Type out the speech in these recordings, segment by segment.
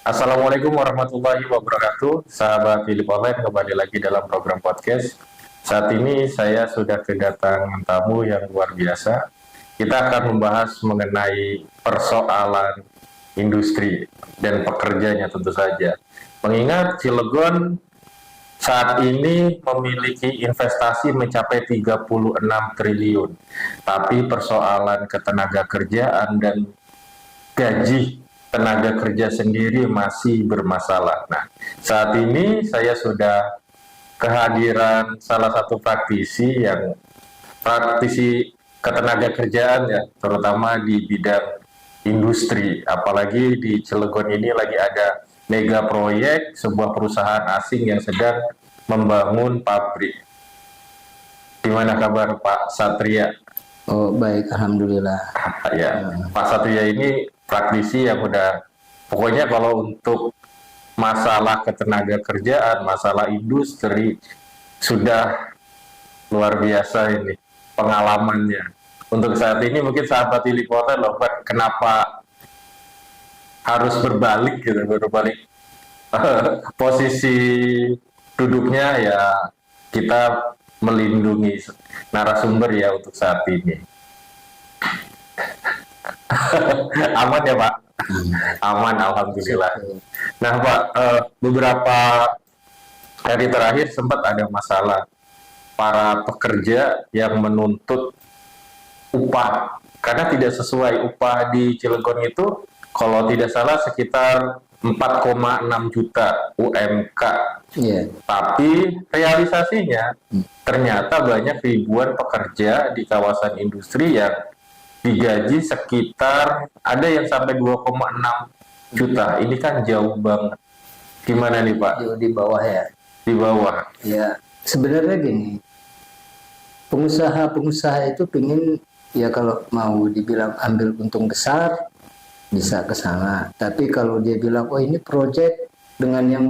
Assalamualaikum warahmatullahi wabarakatuh. Sahabat Philip Online kembali lagi dalam program podcast. Saat ini saya sudah kedatangan tamu yang luar biasa. Kita akan membahas mengenai persoalan industri dan pekerjanya tentu saja. Mengingat Cilegon saat ini memiliki investasi mencapai 36 triliun. Tapi persoalan ketenaga kerjaan dan gaji tenaga kerja sendiri masih bermasalah. Nah, saat ini saya sudah kehadiran salah satu praktisi ketenaga kerjaan ya, terutama di bidang industri. Apalagi di Cilegon ini lagi ada mega proyek sebuah perusahaan asing yang sedang membangun pabrik. Gimana kabar Pak Satria? Oh baik, alhamdulillah. Ya, Pak Satria ini praktisi yang udah, pokoknya kalau untuk masalah ketenaga kerjaan, masalah industri, sudah luar biasa ini pengalamannya. Untuk saat ini mungkin sahabat Ilipota loh, Pak, kenapa harus berbalik gitu, berbalik posisi duduknya ya, kita melindungi narasumber ya untuk saat ini. Aman ya Pak? Aman, alhamdulillah. Nah Pak, beberapa hari terakhir sempat ada masalah para pekerja yang menuntut upah karena tidak sesuai. Upah di Cilegon itu kalau tidak salah sekitar 4,6 juta UMK. Iya. Tapi realisasinya ternyata banyak ribuan pekerja di kawasan industri yang digaji sekitar ada yang sampai 2,6 juta. Ini kan jauh banget. Gimana nih Pak? Di bawah ya. Di bawah. Ya, sebenarnya gini, pengusaha-pengusaha itu pingin ya kalau mau dibilang ambil untung besar bisa ke sana. Tapi kalau dia bilang oh ini proyek dengan yang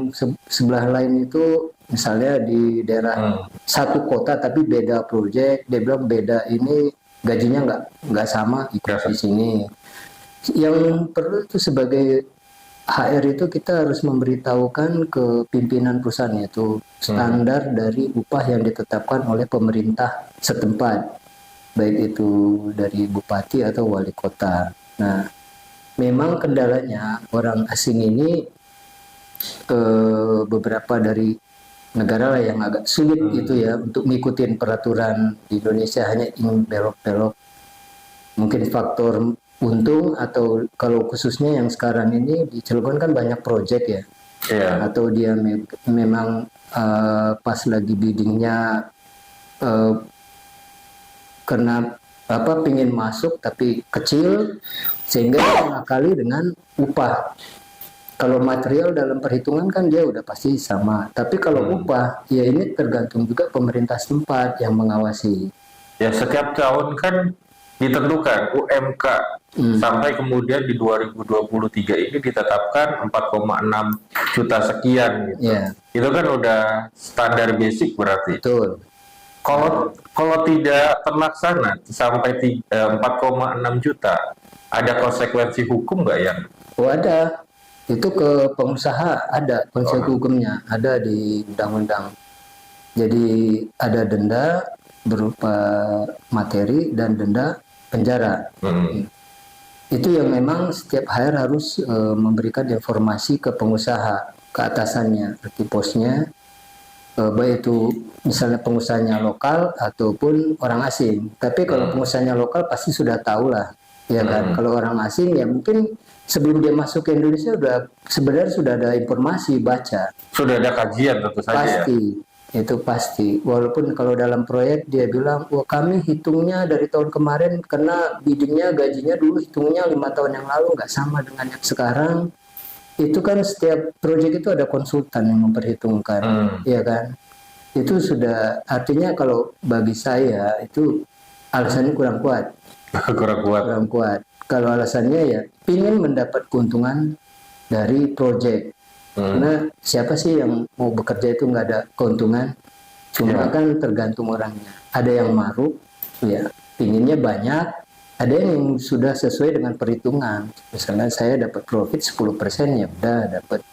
sebelah lain itu misalnya di daerah satu kota tapi beda proyek, dia bilang beda ini gajinya nggak sama ikut di sini. Yang perlu itu sebagai HR itu kita harus memberitahukan ke pimpinan perusahaan itu standar dari upah yang ditetapkan oleh pemerintah setempat, baik itu dari bupati atau wali kota. Nah, memang kendalanya orang asing ini beberapa dari negara lah yang agak sulit gitu ya untuk ngikutin peraturan di Indonesia, hanya ingin belok-belok. Mungkin faktor untung atau kalau khususnya yang sekarang ini di Cilegon kan banyak proyek ya. Yeah. Atau dia memang pas lagi biddingnya karena pingin masuk tapi kecil sehingga mengakali dengan upah. Kalau material dalam perhitungan kan dia udah pasti sama. Tapi kalau upah, ya ini tergantung juga pemerintah setempat yang mengawasi. Ya setiap tahun kan ditentukan UMK sampai kemudian di 2023 ini ditetapkan 4,6 juta sekian gitu. Yeah. Itu kan udah standar basic berarti. Betul. Kalau tidak terlaksana sampai 4,6 juta, ada konsekuensi hukum nggak ya? Oh ada. Itu ke pengusaha ada konsekuensi hukumnya, ada di undang-undang. Jadi ada denda berupa materi dan denda penjara. Itu yang memang setiap HR harus memberikan informasi ke pengusaha, ke atasannya, ke bosnya, baik itu misalnya pengusahanya lokal ataupun orang asing. Tapi kalau pengusahanya lokal pasti sudah tahu lah, ya kan. Kalau orang asing ya mungkin sebelum dia masuk ke Indonesia sebenarnya sudah ada informasi, baca. Sudah ada kajian tentu saja. Pasti, ya? Itu pasti. Walaupun kalau dalam proyek dia bilang, wah kami hitungnya dari tahun kemarin karena biddingnya gajinya dulu hitungnya 5 tahun yang lalu nggak sama dengan yang sekarang. Itu kan setiap proyek itu ada konsultan yang memperhitungkan, ya kan. Itu sudah artinya kalau bagi saya itu alasannya kurang kuat. Kurang kuat. Kalau alasannya ya ingin mendapat keuntungan dari proyek. Karena siapa sih yang mau bekerja itu nggak ada keuntungan? Cuma kan tergantung orangnya. Ada yang maruk, ya pinginnya banyak. Ada yang sudah sesuai dengan perhitungan. Misalnya saya dapat profit 10%, ya udah dapat.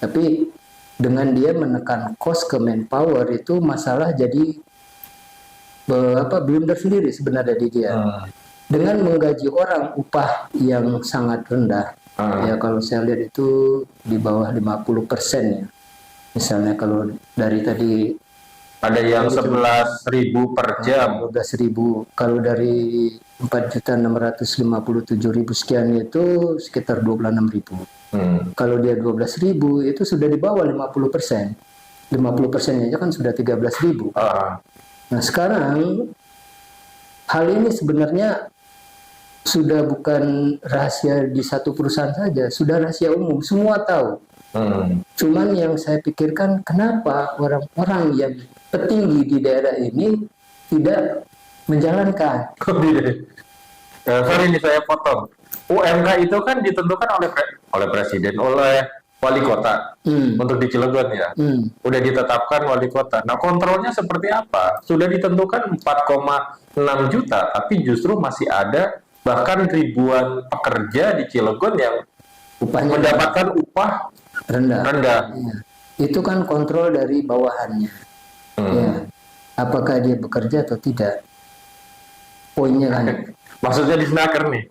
Tapi dengan dia menekan cost ke manpower itu masalah jadi blunder sendiri sebenarnya di dia. Dengan menggaji orang upah yang sangat rendah. Ya kalau saya lihat itu di bawah 50% ya. Misalnya kalau dari tadi Ada yang 11.000 per jam. 12.000, kalau dari 4.657.000 sekian itu sekitar 26.000. Kalau dia 12.000 itu sudah di bawah 50%. 50% aja kan sudah 13.000. Nah sekarang hal ini sebenarnya sudah bukan rahasia di satu perusahaan saja, sudah rahasia umum, semua tahu. Cuman yang saya pikirkan, kenapa orang-orang yang petinggi di daerah ini tidak menjalankan? Sorry ini saya potong. UMK itu kan ditentukan oleh presiden, oleh wali kota untuk di Cilegon ya. Udah ditetapkan wali kota. Nah kontrolnya seperti apa? Sudah ditentukan 4,6 juta, tapi justru masih ada bahkan ribuan pekerja di Cilegon yang Upahnya mendapatkan upah rendah. Ya. Itu kan kontrol dari bawahannya. Ya. Apakah dia bekerja atau tidak? Poinnya kan. Maksudnya di Snaker nih.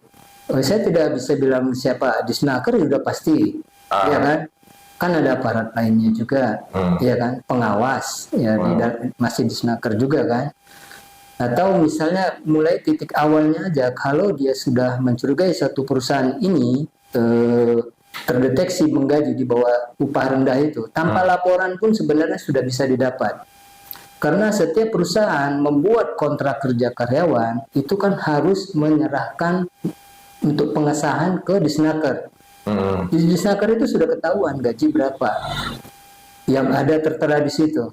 Saya tidak bisa bilang siapa di Snaker, ya udah pasti. Ya kan? Kan ada aparat lainnya juga. Ya kan? Pengawas. Ya masih di Snaker juga kan. Atau misalnya mulai titik awalnya aja, kalau dia sudah mencurigai satu perusahaan ini terdeteksi menggaji di bawah upah rendah itu, tanpa laporan pun sebenarnya sudah bisa didapat. Karena setiap perusahaan membuat kontrak kerja karyawan itu kan harus menyerahkan untuk pengesahan ke Disnaker. Di Disnaker itu sudah ketahuan gaji berapa yang ada tertera di situ.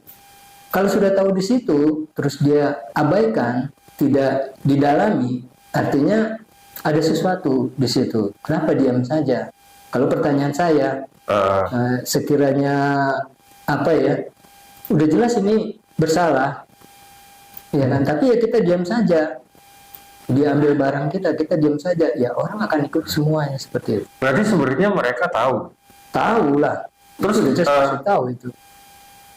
Kalau sudah tahu di situ, terus dia abaikan, tidak didalami, artinya ada sesuatu di situ. Kenapa diam saja? Kalau pertanyaan saya, sekiranya apa ya, udah jelas ini bersalah, ya kan? Tapi ya kita diam saja. Dia ambil barang kita diam saja. Ya orang akan ikut semuanya seperti itu. Berarti sebenarnya mereka tahu. Tahu lah. Terus udah tahu itu.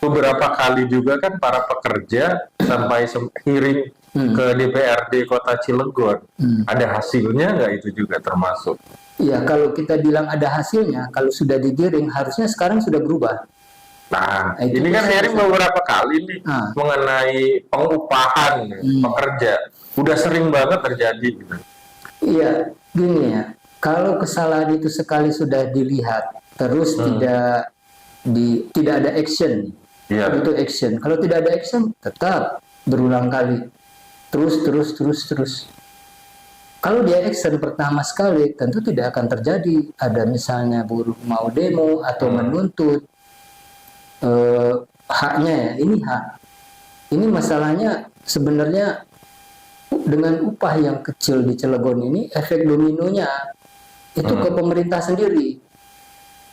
Beberapa kali juga kan para pekerja sampai ngirim ke DPRD Kota Cilegon. Ada hasilnya nggak itu juga termasuk? Ya kalau kita bilang ada hasilnya, kalau sudah digiring harusnya sekarang sudah berubah. Nah, ini kan sharing beberapa kali nih mengenai pengupahan pekerja. Udah sering banget terjadi gitu. Iya, gini ya. Kalau kesalahan itu sekali sudah dilihat, terus tidak ada action. Itu action. Kalau tidak ada action, tetap berulang kali. Terus. Kalau dia action pertama sekali, tentu tidak akan terjadi. Ada misalnya buruh mau demo atau menuntut haknya ya. Ini hak. Ini masalahnya sebenarnya dengan upah yang kecil di Cilegon ini, efek dominonya itu ke pemerintah sendiri.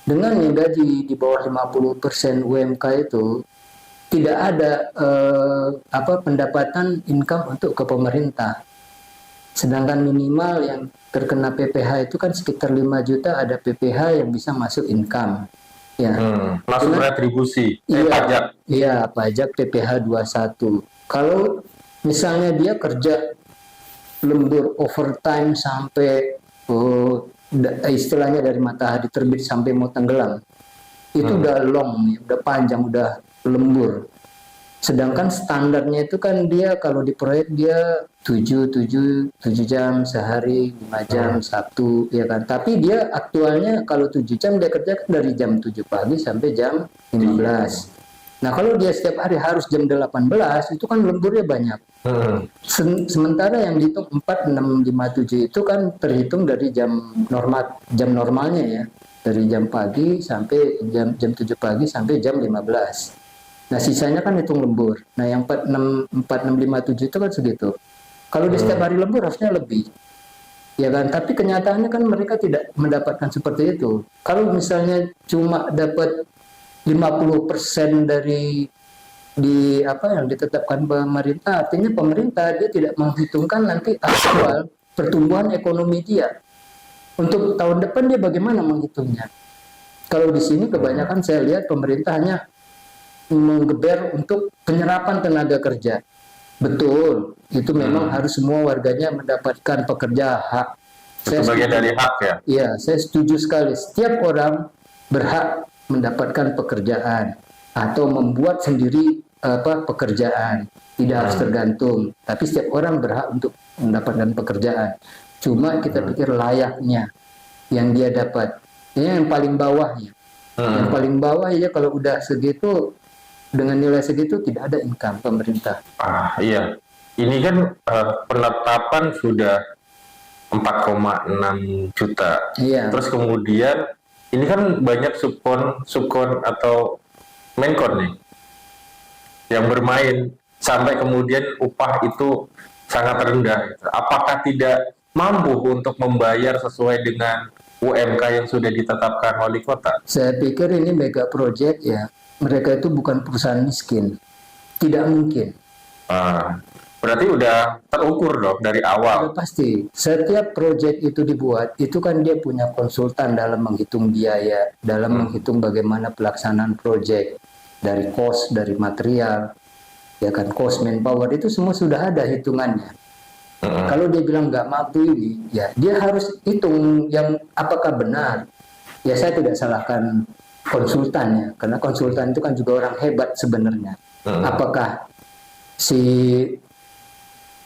Dengan yang gaji di bawah 50% UMK itu tidak ada pendapatan income untuk ke pemerintah. Sedangkan minimal yang terkena PPh itu kan sekitar 5 juta ada PPh yang bisa masuk income. Ya. Masuk retribusi, pajak. Iya, pajak PPh 21. Kalau misalnya dia kerja lembur overtime sampai istilahnya dari matahari terbit sampai mau tenggelam, itu udah long, udah panjang, udah lembur. Sedangkan standarnya itu kan dia kalau di proyek dia 7 jam sehari, 5 jam Sabtu, ya kan. Tapi dia aktualnya kalau 7 jam dia kerja dari jam 7 pagi sampai jam 15. Nah kalau dia setiap hari harus jam 18, itu kan lemburnya banyak. Sementara yang dihitung 4, 6, 5, 7 itu kan terhitung dari jam normalnya ya. Dari jam pagi sampai jam 7 pagi sampai jam 15. Nah sisanya kan hitung lembur. Nah yang 4, 6, 5, 7 itu kan segitu. Kalau di setiap hari lembur harusnya lebih. Ya kan, tapi kenyataannya kan mereka tidak mendapatkan seperti itu. Kalau misalnya cuma dapat 50% dari yang ditetapkan pemerintah, artinya pemerintah dia tidak menghitungkan nanti aktual pertumbuhan ekonomi dia. Untuk tahun depan dia bagaimana menghitungnya? Kalau di sini kebanyakan saya lihat pemerintah hanya menggeber untuk penyerapan tenaga kerja. Betul, itu memang harus semua warganya mendapatkan pekerja hak. Itu bagian dari hak ya? Iya, saya setuju sekali. Setiap orang berhak mendapatkan pekerjaan atau membuat sendiri pekerjaan. Tidak harus tergantung, tapi setiap orang berhak untuk mendapatkan pekerjaan. Cuma kita pikir layaknya yang dia dapat. Ini yang paling bawahnya. Yang paling bawah ya kalau udah segitu, dengan nilai segitu tidak ada income pemerintah. Iya. Ini kan penetapan sudah 4,6 juta. Iya. Terus kemudian ini kan banyak subkon atau menkon nih yang bermain sampai kemudian upah itu sangat rendah. Apakah tidak mampu untuk membayar sesuai dengan UMK yang sudah ditetapkan wali kota? Saya pikir ini mega project ya. Mereka itu bukan perusahaan miskin. Tidak mungkin. Berarti udah terukur dong dari awal. Sudah pasti. Setiap proyek itu dibuat, itu kan dia punya konsultan dalam menghitung biaya, dalam menghitung bagaimana pelaksanaan proyek, dari cost, dari material, ya kan, cost manpower itu semua sudah ada hitungannya. Kalau dia bilang nggak mampu ini, ya dia harus hitung yang apakah benar. Ya saya tidak salahkan konsultannya, karena konsultan itu kan juga orang hebat sebenarnya. Apakah si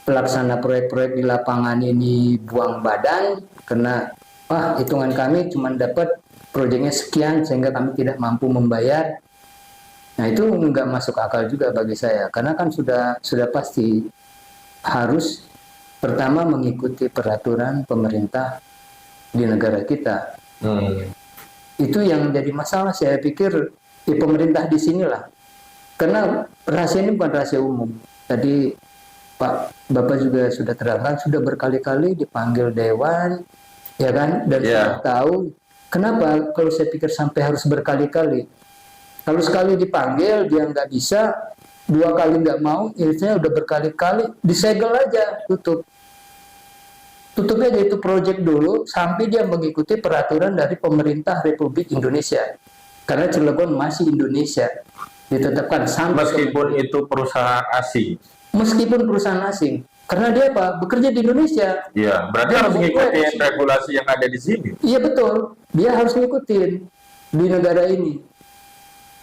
pelaksana proyek-proyek di lapangan ini buang badan karena hitungan kami cuma dapat proyeknya sekian sehingga kami tidak mampu membayar? Nah itu nggak masuk akal juga bagi saya, karena kan sudah pasti harus pertama mengikuti peraturan pemerintah di negara kita. Itu yang jadi masalah. Saya pikir pemerintah di sinilah, karena rahasia ini bukan rahasia umum. Tadi Bapak juga sudah terangkan, sudah berkali-kali dipanggil dewan, ya kan, dan sudah tahu. Kenapa? Kalau saya pikir sampai harus berkali-kali. Kalau sekali dipanggil dia nggak bisa, dua kali nggak mau, intinya udah berkali-kali, disegel aja, tutup aja itu proyek dulu sampai dia mengikuti peraturan dari pemerintah Republik Indonesia, karena Cilegon masih Indonesia, ditetapkan sampai meskipun itu perusahaan asing. Meskipun perusahaan asing, karena dia bekerja di Indonesia. Iya, berarti harus mengikuti regulasi yang ada di sini. Iya betul, dia harus ngikutin di negara ini.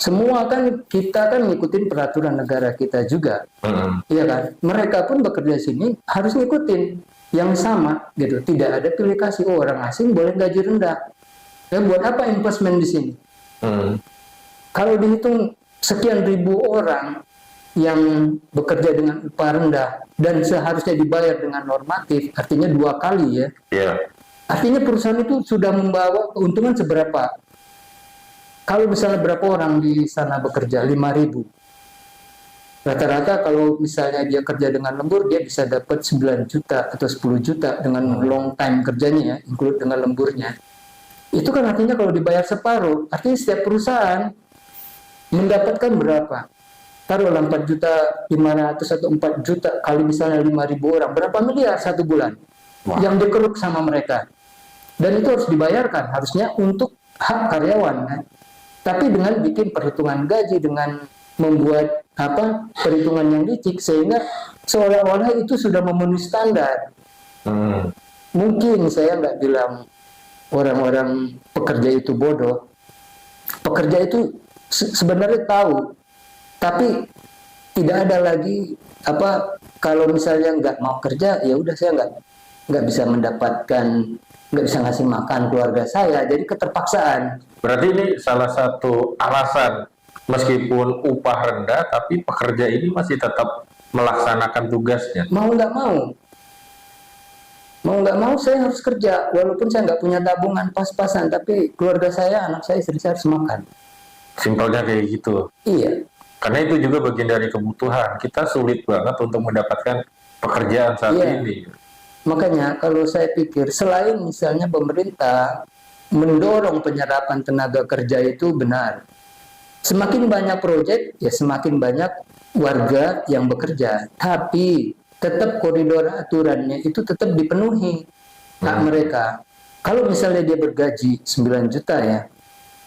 Semua kan kita kan ngikutin peraturan negara kita juga, iya kan. Mereka pun bekerja di sini harus ngikutin yang sama gitu. Tidak ada pilih kasih, orang asing boleh gaji rendah. Ya buat apa investment di sini? Kalau dihitung sekian ribu orang yang bekerja dengan upah rendah dan seharusnya dibayar dengan normatif, artinya 2 kali ya. Artinya perusahaan itu sudah membawa keuntungan seberapa? Kalau misalnya berapa orang di sana bekerja? 5.000. Rata-rata kalau misalnya dia kerja dengan lembur, dia bisa dapat 9 juta atau 10 juta dengan long time kerjanya ya, include dengan lemburnya. Itu kan artinya kalau dibayar separuh, artinya setiap perusahaan mendapatkan berapa? Taruhlah 4 juta 500 atau 4 juta kali misalnya 5.000 orang, berapa miliar satu bulan yang dikeruk sama mereka. Dan itu harus dibayarkan harusnya untuk hak karyawan kan. Tapi dengan bikin perhitungan gaji, dengan membuat perhitungan yang licik, sehingga seolah-olah itu sudah memenuhi standar. Mungkin saya nggak bilang orang-orang pekerja itu bodoh. Pekerja itu sebenarnya tahu, tapi tidak ada lagi kalau misalnya nggak mau kerja, ya udah saya nggak bisa mendapatkan, nggak bisa ngasih makan keluarga saya, jadi keterpaksaan. Berarti ini salah satu alasan, meskipun upah rendah, tapi pekerja ini masih tetap melaksanakan tugasnya. Mau nggak mau saya harus kerja, walaupun saya nggak punya tabungan pas-pasan, tapi keluarga saya, anak saya, istri saya harus makan. Simpelnya kayak gitu. Iya. Karena itu juga bagian dari kebutuhan. Kita sulit banget untuk mendapatkan pekerjaan saat ini. Makanya kalau saya pikir selain misalnya pemerintah mendorong penyerapan tenaga kerja itu benar. Semakin banyak proyek, ya semakin banyak warga yang bekerja. Tapi tetap koridor aturannya itu tetap dipenuhi hak mereka. Kalau misalnya dia bergaji 9 juta ya,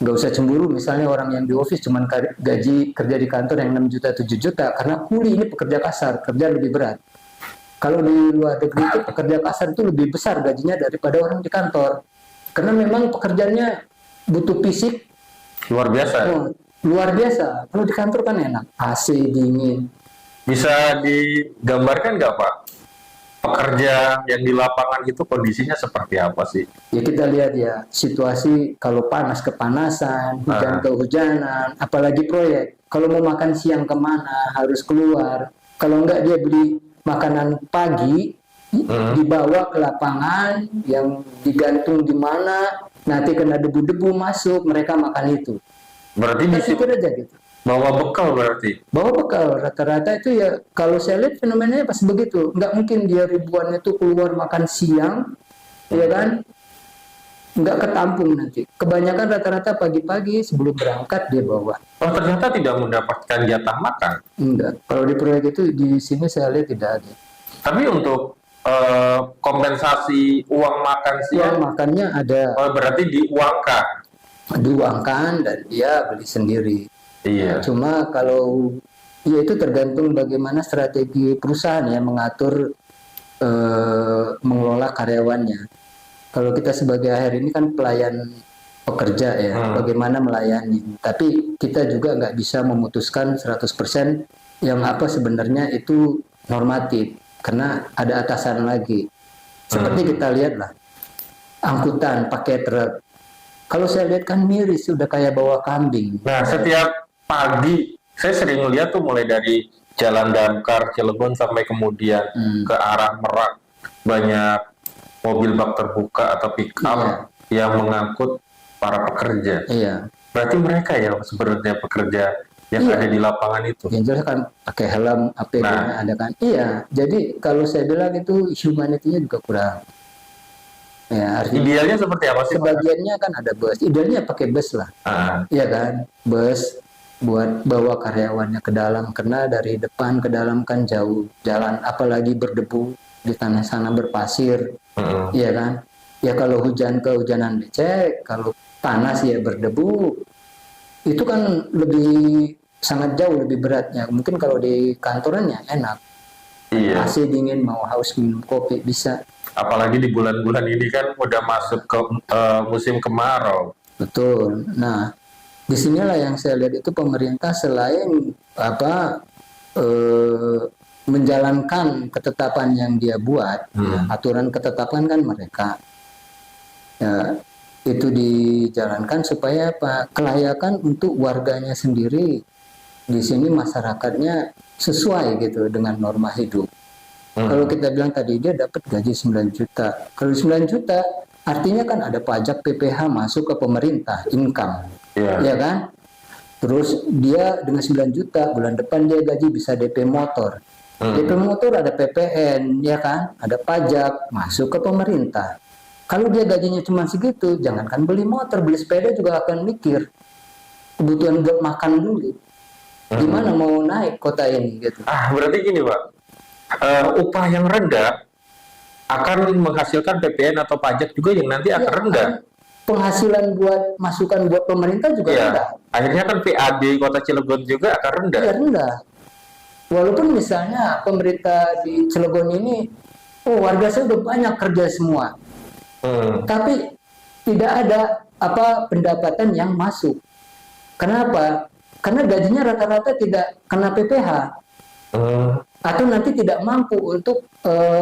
nggak usah cemburu misalnya orang yang di office cuman gaji kerja di kantor yang 6 juta 7 juta, karena kuli ini pekerja kasar, kerja lebih berat. Kalau di luar negeri itu pekerja kasar itu lebih besar gajinya daripada orang di kantor, karena memang pekerjaannya butuh fisik Luar biasa. luar biasa. Kalau di kantor kan enak, AC dingin. Bisa digambarkan nggak Pak? Pekerja yang di lapangan itu kondisinya seperti apa sih? Ya kita lihat ya situasi, kalau panas kepanasan, hujan kehujanan, apalagi proyek. Kalau mau makan siang kemana, harus keluar. Kalau enggak dia beli makanan pagi, dibawa ke lapangan, yang digantung di mana, nanti kena debu-debu masuk, mereka makan itu. Berarti di Saya situ pikir aja gitu. bawa bekal berarti. Bawa bekal, rata-rata itu ya, kalau saya lihat fenomenanya pas begitu. Nggak mungkin dia ribuan itu keluar makan siang, ya kan? Nggak ketampung nanti. Kebanyakan rata-rata pagi-pagi sebelum berangkat dia bawa. Oh, ternyata tidak mendapatkan jatah makan. Enggak. Kalau di proyek itu di sini saya lihat tidak ada. Tapi untuk kompensasi uang makan Uang siang, makannya ada, berarti diuangkan. diuangkan dan dia beli sendiri. Iya. Cuma kalau ya itu tergantung bagaimana strategi perusahaan ya mengatur mengelola karyawannya. Kalau kita sebagai AHR ini kan pelayan pekerja ya, bagaimana melayani. Tapi kita juga nggak bisa memutuskan 100% yang apa sebenarnya itu normatif, karena ada atasan lagi. Seperti kita lihat lah, angkutan pakai truk. Kalau saya lihat kan miris, sudah kayak bawa kambing. Nah, setiap pagi saya sering lihat tuh mulai dari Jalan Damkar, Cilegon sampai kemudian ke arah Merak, banyak mobil bak terbuka atau pick up yang mengangkut para pekerja. Iya. Berarti mereka ya sebenarnya pekerja yang ada di lapangan itu. Yang jelas kan pakai helm, APD-nya ada kan. Iya. Jadi kalau saya bilang itu humanity-nya juga kurang. Ya, artinya Idealnya seperti apa sih Pak? sebagiannya kan ada bus. Idealnya pakai bus lah. Iya kan? Bus buat bawa karyawannya ke dalam, karena dari depan ke dalam kan jauh jalan, apalagi berdebu di tanah sana berpasir. Iya kan? Ya kalau hujan kehujanan becek, kalau panas ya berdebu. Itu kan lebih sangat jauh lebih beratnya. Mungkin kalau di kantorannya enak. Iya. AC dingin, mau haus minum kopi bisa. Apalagi di bulan-bulan ini kan udah masuk ke musim kemarau. Betul. Nah, disinilah yang saya lihat itu pemerintah selain menjalankan ketetapan yang dia buat, aturan ketetapan kan mereka. Ya, itu dijalankan supaya apa? Kelayakan untuk warganya sendiri. Di sini masyarakatnya sesuai gitu dengan norma hidup. Kalau kita bilang tadi dia dapat gaji 9 juta. Kalau 9 juta artinya kan ada pajak PPh masuk ke pemerintah, income. Ya kan? Terus dia dengan 9 juta bulan depan dia gaji bisa DP motor. DP motor ada PPN, ya kan? Ada pajak masuk ke pemerintah. Kalau dia gajinya cuma segitu, jangankan beli motor, beli sepeda juga akan mikir. Kebutuhan buat makan dulu. Gimana mau naik kota ini gitu. Berarti gini Pak, upah yang rendah akan menghasilkan PPN atau pajak juga yang nanti akan rendah. Penghasilan buat masukan buat pemerintah juga rendah. Akhirnya kan PAD Kota Cilegon juga akan rendah. Iya rendah. Walaupun misalnya pemerintah di Cilegon ini, warga saya udah banyak kerja semua, tapi tidak ada pendapatan yang masuk. Kenapa? Karena gajinya rata-rata tidak kena PPh. Atau nanti tidak mampu untuk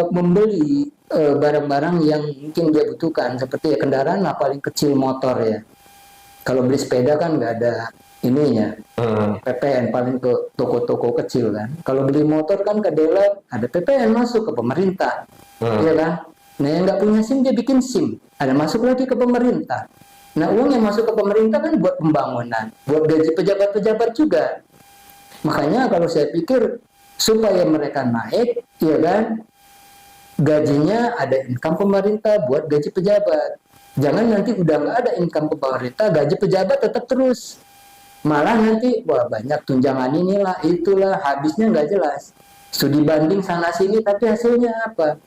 membeli barang-barang yang mungkin dia butuhkan, seperti kendaraan lah paling kecil motor ya. Kalau beli sepeda kan nggak ada ininya, PPN paling ke toko-toko kecil kan. Kalau beli motor kan ke dealer ada PPN masuk ke pemerintah, ya kan. Nah yang nggak punya SIM dia bikin SIM, ada masuk lagi ke pemerintah. Nah uang yang masuk ke pemerintah kan buat pembangunan, buat gaji pejabat-pejabat juga. Makanya kalau saya pikir supaya mereka naik, ya kan, gajinya ada income pemerintah buat gaji pejabat. Jangan nanti udah nggak ada income pemerintah, gaji pejabat tetap terus. Malah nanti, wah banyak tunjangan inilah, itulah, habisnya nggak jelas. studi banding sana sini, tapi hasilnya apa?